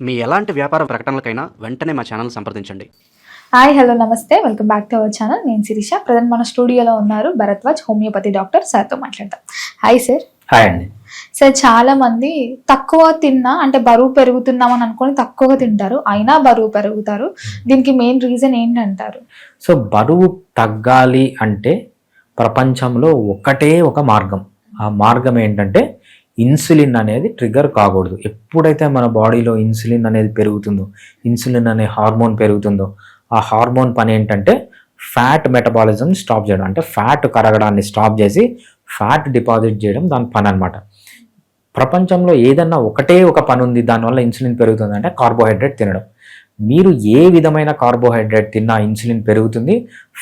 మీ ఎలాంటి వ్యాపార ప్రకటనలకైనా వెంటనే మా ఛానల్ సంప్రదించండి. హాయ్ హలో నమస్తే, welcome back to our channel. నేను శిరీష. ప్రజెంట్ మన స్టూడియోలో ఉన్నారు భరద్వాజ్ హోమియోపతి డాక్టర్. సార్తో మాట్లాడతాం. Hi sir. హాయ్ అండి. సార్, చాలా మంది తక్కువ తిన్నా అంటే బరువు పెరుగుతున్నామని అనుకొని తక్కువగా తింటారు, అయినా బరువు పెరుగుతారు. దీనికి మెయిన్ రీజన్ ఏంటంటారు? సో బరువు తగ్గాలి అంటే ప్రపంచంలో ఒకటే ఒక మార్గం. ఆ మార్గం ఏంటంటే ఇన్సులిన్ అనేది ట్రిగర్ కాకూడదు. ఎప్పుడైతే మన బాడీలో ఇన్సులిన్ అనేది పెరుగుతుందో, ఇన్సులిన్ అనే హార్మోన్ పెరుగుతుందో, ఆ హార్మోన్ పని ఏంటంటే ఫ్యాట్ మెటబాలిజం స్టాప్ చేయడం, అంటే ఫ్యాట్ కరగడాన్ని స్టాప్ చేసి ఫ్యాట్ డిపాజిట్ చేయడం దాని పని అనమాట. ప్రపంచంలో ఏదన్నా ఒకటే ఒక పని ఉంది, దానివల్ల ఇన్సులిన్ పెరుగుతుంది అంటే కార్బోహైడ్రేట్ తినడం. మీరు ఏ విధమైన కార్బోహైడ్రేట్ తిన్నా ఇన్సులిన్ పెరుగుతుంది,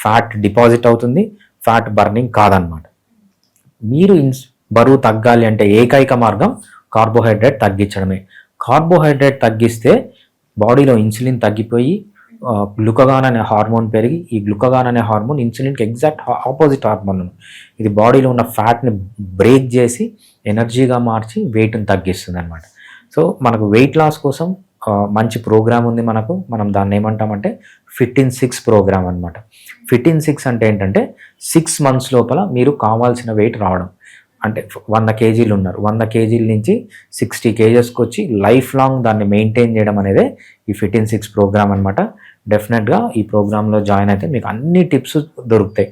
ఫ్యాట్ డిపాజిట్ అవుతుంది, ఫ్యాట్ బర్నింగ్ కాదనమాట. మీరు బరువు తగ్గాలి అంటే ఏకైక మార్గం కార్బోహైడ్రేట్ తగ్గించడమే. కార్బోహైడ్రేట్ తగ్గిస్తే బాడీలో ఇన్సులిన్ తగ్గిపోయి గ్లూకగాన్ అనే హార్మోన్ పెరిగి, ఈ గ్లూకగాన్ అనే హార్మోన్ ఇన్సులిన్కి ఎగ్జాక్ట్ ఆపోజిట్ హార్మోన్. ఇది బాడీలో ఉన్న ఫ్యాట్ని బ్రేక్ చేసి ఎనర్జీగా మార్చి వెయిట్ని తగ్గిస్తుంది అనమాట. సో మనకు వెయిట్ లాస్ కోసం మంచి ప్రోగ్రామ్ ఉంది మనం దాన్ని ఏమంటామంటే ఫిట్ ఇన్ 6 ప్రోగ్రామ్ అనమాట. ఫిట్ ఇన్ 6 అంటే ఏంటంటే 6 months లోపల మీరు కావాల్సిన వెయిట్ రావడం. అంటే 100 kgs ఉన్నారు, 100 kgs నుంచి 60 kgsకి వచ్చి లైఫ్ లాంగ్ దాన్ని మెయింటైన్ చేయడం అనేదే ఈ ఫిట్ ఇన్ 6 ప్రోగ్రామ్ అనమాట. డెఫినెట్గా ఈ ప్రోగ్రాంలో జాయిన్ అయితే మీకు అన్ని టిప్స్ దొరుకుతాయి.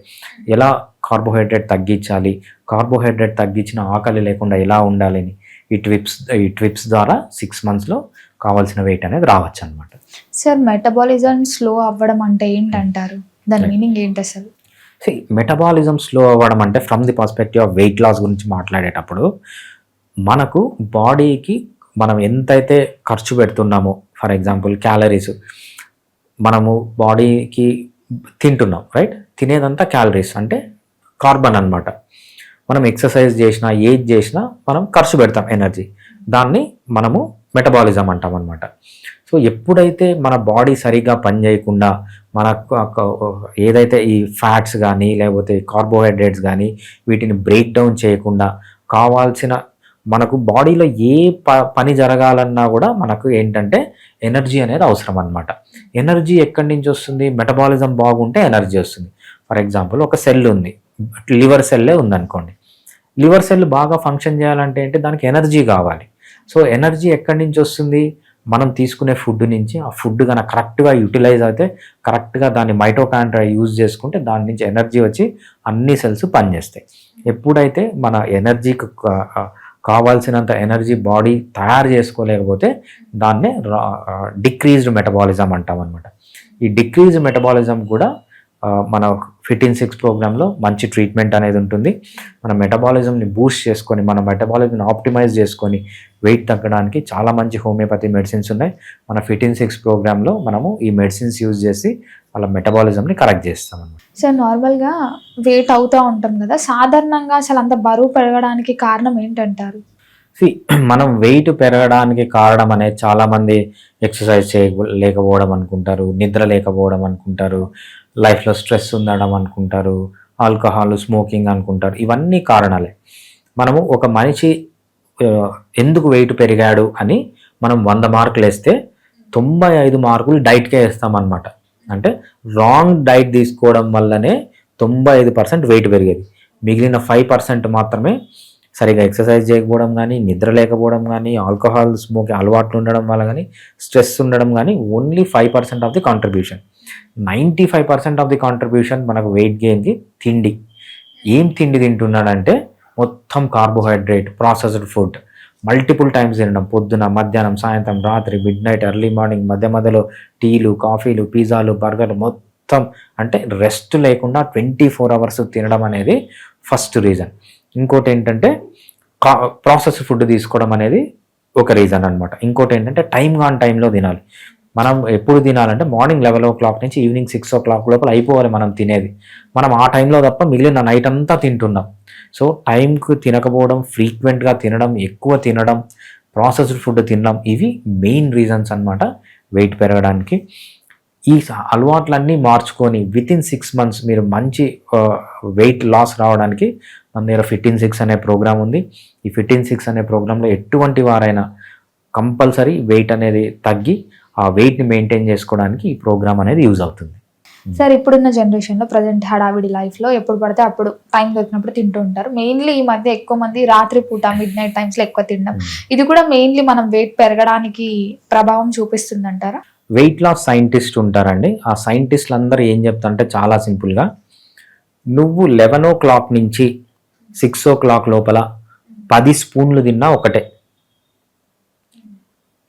ఎలా కార్బోహైడ్రేట్ తగ్గించాలి, కార్బోహైడ్రేట్ తగ్గించిన ఆకలి లేకుండా ఎలా ఉండాలని ఈ ట్రిప్స్ ద్వారా 6 monthsలో కావాల్సిన వెయిట్ అనేది రావచ్చు అనమాట. సార్, మెటబాలిజం స్లో అవ్వడం అంటే ఏంటంటారు? దాని మీనింగ్ ఏంటి అసలు? మెటబాలిజం స్లో అవ్వడం అంటే from the perspective of weight loss గురించి మాట్లాడేటప్పుడు మనకు బాడీకి మనం ఎంతైతే ఖర్చు పెడుతున్నామో, ఫర్ ఎగ్జాంపుల్ క్యాలరీస్ మనము బాడీకి తింటున్నాం, రైట్? తినేదంతా క్యాలరీస్ అంటే కార్బన్ అనమాట. మనం ఎక్సర్సైజ్ చేసినా ఏది చేసినా మనం ఖర్చు పెడతాం ఎనర్జీ, దాన్ని మనము మెటబాలిజం అంటాం అనమాట. సో ఎప్పుడైతే మన బాడీ సరిగ్గా పనిచేయకుండా మనకు ఏదైతే ఈ ఫ్యాట్స్ కానీ లేకపోతే కార్బోహైడ్రేట్స్ కానీ వీటిని బ్రేక్ డౌన్ చేయకుండా కావాల్సిన మనకు బాడీలో ఏ పని జరగాలన్నా కూడా మనకు ఏంటంటే ఎనర్జీ అనేది అవసరం అనమాట. ఎనర్జీ ఎక్కడి నుంచి వస్తుంది? మెటబాలిజం బాగుంటే ఎనర్జీ వస్తుంది. ఫర్ ఎగ్జాంపుల్ ఒక సెల్ ఉంది, లివర్ సెల్లే ఉందనుకోండి. లివర్ సెల్ బాగా ఫంక్షన్ చేయాలంటే ఏంటి? దానికి ఎనర్జీ కావాలి. సో ఎనర్జీ ఎక్కడి నుంచి వస్తుంది? మనం తీసుకునే ఫుడ్ నుంచి. ఆ ఫుడ్ కనుక కరెక్ట్గా యూటిలైజ్ అయితే, కరెక్ట్గా దాన్ని మైటోకాండ్రియా యూజ్ చేసుకుంటే దాని నుంచి ఎనర్జీ వచ్చి అన్ని సెల్స్ పనిచేస్తాయి. ఎప్పుడైతే మన ఎనర్జీకి కావాల్సినంత ఎనర్జీ బాడీ తయారు చేసుకోలేకపోతే దాన్నే డిక్రీజ్డ్ మెటబాలిజం అంటాం అనమాట. ఈ డిక్రీజ్డ్ మెటబాలిజం కూడా మన ఫిట్ ఇన్ 6 ప్రోగ్రాంలో మంచి ట్రీట్మెంట్ అనేది ఉంటుంది. మన మెటబాలిజంని బూస్ట్ చేసుకొని, మన మెటబాలిజంని ఆప్టిమైజ్ చేసుకొని వెయిట్ తగ్గడానికి చాలా మంచి హోమియోపతి మెడిసిన్స్ ఉన్నాయి. మన ఫిట్ ఇన్ 6 ప్రోగ్రాంలో మనము ఈ మెడిసిన్స్ యూజ్ చేసి వాళ్ళ మెటబాలిజంని కరెక్ట్ చేస్తాం అన్నమాట. సార్, నార్మల్గా వెయిట్ అవుతూ ఉంటాం కదా, సాధారణంగా అసలు అంత బరువు పెరగడానికి కారణం ఏంటంటారు? మనం వెయిట్ పెరగడానికి కారణం అనేది చాలామంది ఎక్సర్సైజ్ చేయలేకపోవడం అనుకుంటారు, నిద్ర లేకపోవడం అనుకుంటారు, లైఫ్లో స్ట్రెస్ ఉండడం అనుకుంటారు, ఆల్కహాల్, స్మోకింగ్ అనుకుంటారు. ఇవన్నీ కారణాలే. మనము ఒక మనిషి ఎందుకు వెయిట్ పెరిగాడు అని మనం 100 మార్కులు వేస్తే 95 మార్కులు డైట్కే వేస్తామన్నమాట. అంటే రాంగ్ డైట్ తీసుకోవడం వల్లనే 95% వెయిట్ పెరిగేది. మిగిలిన 5% మాత్రమే సరిగా ఎక్సర్సైజ్ చేయకపోవడం కానీ, నిద్ర లేకపోవడం కానీ, ఆల్కహాల్ స్మోకింగ్ అలవాట్లు ఉండడం వల్ల కానీ, స్ట్రెస్ ఉండడం కానీ, only 5% of the contribution. 95% of the contribution మనకు వెయిట్ గెయిన్కి తిండి. ఏం తిండి తింటున్నాడంటే మొత్తం carbohydrate, processed food, multiple times తినడం. పొద్దున, మధ్యాహ్నం, సాయంత్రం, రాత్రి, మిడ్ నైట్, ఎర్లీ మార్నింగ్, మధ్యలో టీలు, కాఫీలు, పిజ్జాలు, బర్గర్లు, మొత్తం అంటే రెస్ట్ లేకుండా 24 hours తినడం అనేది ఫస్ట్ రీజన్. ఇంకోటి ఏంటంటే ప్రాసెస్డ్ ఫుడ్ తీసుకోవడం అనేది ఒక రీజన్ అనమాట. ఇంకోటి ఏంటంటే టైంలో తినాలి. మనం ఎప్పుడు తినాలంటే మార్నింగ్ 11 o'clock నుంచి ఈవినింగ్ 6 o'clock లోపల అయిపోవాలి మనం తినేది. మనం ఆ టైంలో తప్ప మిగిలిన నైట్ అంతా తింటున్నాం. సో టైంకు తినకపోవడం, ఫ్రీక్వెంట్గా తినడం, ఎక్కువ తినడం, ప్రాసెస్డ్ ఫుడ్ తినడం, ఇవి మెయిన్ రీజన్స్ అనమాట వెయిట్ పెరగడానికి. ఈ అలవాట్లన్నీ మార్చుకొని వితిన్ 6 months మీరు మంచి వెయిట్ లాస్ రావడానికి మన దగ్గర ఫిట్ ఇన్ 6 అనే ప్రోగ్రామ్ ఉంది. ఈ ఫిట్ ఇన్ 6 అనే ప్రోగ్రాంలో ఎటువంటి వారైనా కంపల్సరీ వెయిట్ అనేది తగ్గి ఆ వెయిట్ని మెయింటైన్ చేసుకోవడానికి ఈ ప్రోగ్రామ్ అనేది యూజ్ అవుతుంది. సార్ ఇప్పుడున్న జనరేషన్లో ప్రజెంట్ హడావిడి లైఫ్లో ఎప్పుడు పడితే అప్పుడు టైం దొరికినప్పుడు తింటూ ఉంటారు. మెయిన్లీ ఈ మధ్య ఎక్కువ మంది రాత్రి పూట మిడ్ నైట్ టైమ్స్లో ఎక్కువ తినడం, ఇది కూడా మెయిన్లీ మనం వెయిట్ పెరగడానికి ప్రభావం చూపిస్తుంది అంటారా? వెయిట్ లాస్ సైంటిస్ట్ ఉంటారండి. ఆ సైంటిస్టులు అందరూ ఏం చెప్తారంటే చాలా సింపుల్గా, నువ్వు 11 o'clock నుంచి 6 o'clock లోపల 10 స్పూన్లు తిన్నా ఒకటే.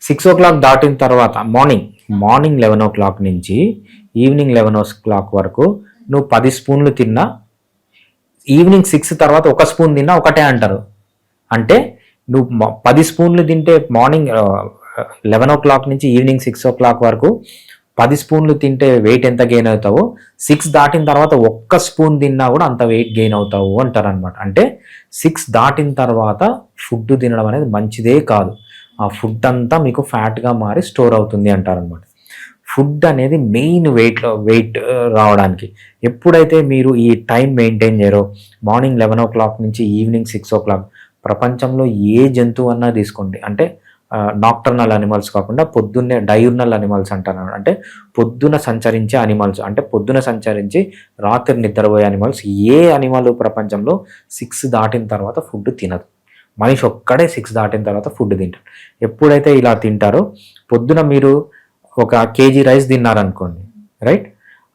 6 o'clock దాటిన తర్వాత మార్నింగ్ 11 o'clock నుంచి ఈవినింగ్ 11 o'clock వరకు నువ్వు 10 స్పూన్లు తిన్నా, ఈవినింగ్ 6 తర్వాత 1 స్పూన్ తిన్నా ఒకటే అంటారు. అంటే నువ్వు 10 స్పూన్లు తింటే మార్నింగ్ 11 o'clock నుంచి ఈవినింగ్ 6 o'clock వరకు 10 స్పూన్లు తింటే వెయిట్ ఎంత గెయిన్ అవుతావో 6 దాటిన తర్వాత 1 స్పూన్ తిన్నా కూడా అంత వెయిట్ గెయిన్ అవుతావు అంటారు అనమాట. అంటే 6 దాటిన తర్వాత ఫుడ్ తినడం అనేది మంచిదే కాదు. ఆ ఫుడ్ అంతా మీకు ఫ్యాట్గా మారి స్టోర్ అవుతుంది అంటారనమాట. ఫుడ్ అనేది మెయిన్ వెయిట్ రావడానికి. ఎప్పుడైతే మీరు ఈ టైం మెయింటైన్ చేయరో, మార్నింగ్ 11 o'clock నుంచి ఈవినింగ్ 6 o'clock, ప్రపంచంలో ఏ జంతువు అన్నా తీసుకోండి, అంటే నాక్టర్నల్ అనిమల్స్ కాకుండా పొద్దున్నే డయూర్నల్ అనిమల్స్ అంటారు. అంటే పొద్దున సంచరించే అనిమల్స్, అంటే పొద్దున సంచరించి రాత్రి నిద్రపోయే అనిమల్స్, ఏ అనిమల్ ప్రపంచంలో 6 దాటిన తర్వాత ఫుడ్ తినదు. మనిషి ఒక్కడే 6 దాటిన తర్వాత ఫుడ్ తింటాడు. ఎప్పుడైతే ఇలా తింటారో, పొద్దున మీరు 1 kg రైస్ తిన్నారనుకోండి, రైట్,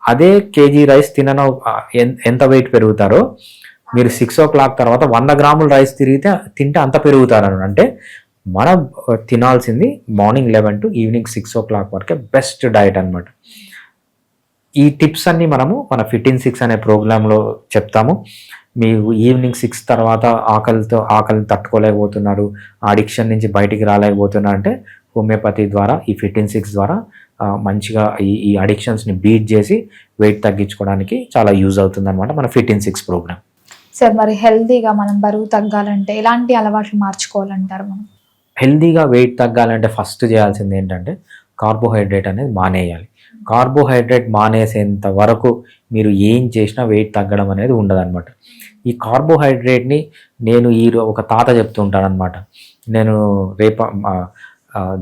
అదే కేజీ రైస్ ఎంత వెయిట్ పెరుగుతారో మీరు 6 o'clock తర్వాత 100 grams రైస్ తింటే అంత పెరుగుతారు. అంటే మనం తినాల్సింది మార్నింగ్ 11 to ఈవినింగ్ 6 o'clock వరకే బెస్ట్ డైట్ అనమాట. ఈ టిప్స్ అన్ని మనము మన ఫిట్ ఇన్ 6 అనే ప్రోగ్రాంలో చెప్తాము. మీరు ఈవినింగ్ 6 తర్వాత ఆకలిని తట్టుకోలేకపోతున్నారు, అడిక్షన్ నుంచి బయటికి రాలేకపోతున్నారు అంటే హోమియోపతి ద్వారా, ఈ ఫిట్ ఇన్ 6 ద్వారా మంచిగా ఈ అడిక్షన్స్ని బీట్ చేసి వెయిట్ తగ్గించుకోవడానికి చాలా యూజ్ అవుతుంది అనమాట మన ఫిట్ ఇన్ 6 ప్రోగ్రామ్. సార్ మరి హెల్తీగా మనం బరువు తగ్గాలంటే ఎలాంటి అలవాట్లు మార్చుకోవాలంటారు? మనం హెల్తీగా వెయిట్ తగ్గాలంటే ఫస్ట్ చేయాల్సింది ఏంటంటే కార్బోహైడ్రేట్ అనేది మానేయాలి. కార్బోహైడ్రేట్ మానేసేంత వరకు మీరు ఏం చేసినా వెయిట్ తగ్గడం అనేది ఉండదన్నమాట. ఈ కార్బోహైడ్రేట్ని నేను ఒక తాత చెప్తూ ఉంటానన్నమాట. నేను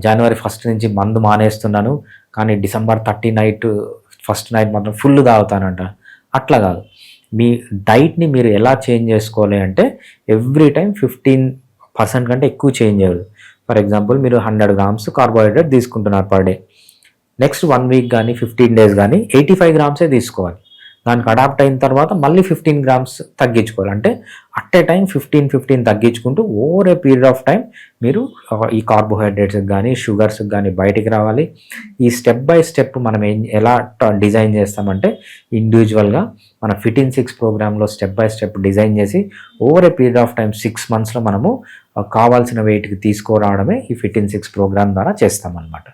జనవరి 1 నుంచి మందు మానేస్తున్నాను, కానీ December 30 ఫస్ట్ నైట్ మాత్రం ఫుల్ తాగుతానంట. అట్లా కాదు. మీ డైట్ని మీరు ఎలా చేంజ్ చేసుకోవాలి అంటే ఎవ్రీ టైం 15% కంటే ఎక్కువ చేంజ్ అవ్వదు. ఫర్ ఎగ్జాంపుల్ మీరు 100 grams కార్బోహైడ్రేట్ తీసుకుంటున్నారు పర్ డే, నెక్స్ట్ 1 week కానీ 15 days కానీ 85 grams తీసుకోవాలి. దానికి అడాప్ట్ అయిన తర్వాత మళ్ళీ 15 grams తగ్గించుకోవాలి. అంటే అట్ ఏ టైం 15 తగ్గించుకుంటూ over a period of time మీరు ఈ కార్బోహైడ్రేట్స్కి కానీ షుగర్స్కి కానీ బయటికి రావాలి. ఈ స్టెప్ బై స్టెప్ మనం ఎలా డిజైన్ చేస్తామంటే ఇండివిజువల్గా మన ఫిట్ ఇన్ 6 ప్రోగ్రాంలో స్టెప్ బై స్టెప్ డిజైన్ చేసి over a period of time 6 monthsలో మనము కావాల్సిన వెయిట్కి తీసుకురావడమే ఈ ఫిట్ ఇన్ 6 ప్రోగ్రామ్ ద్వారా చేస్తామన్నమాట.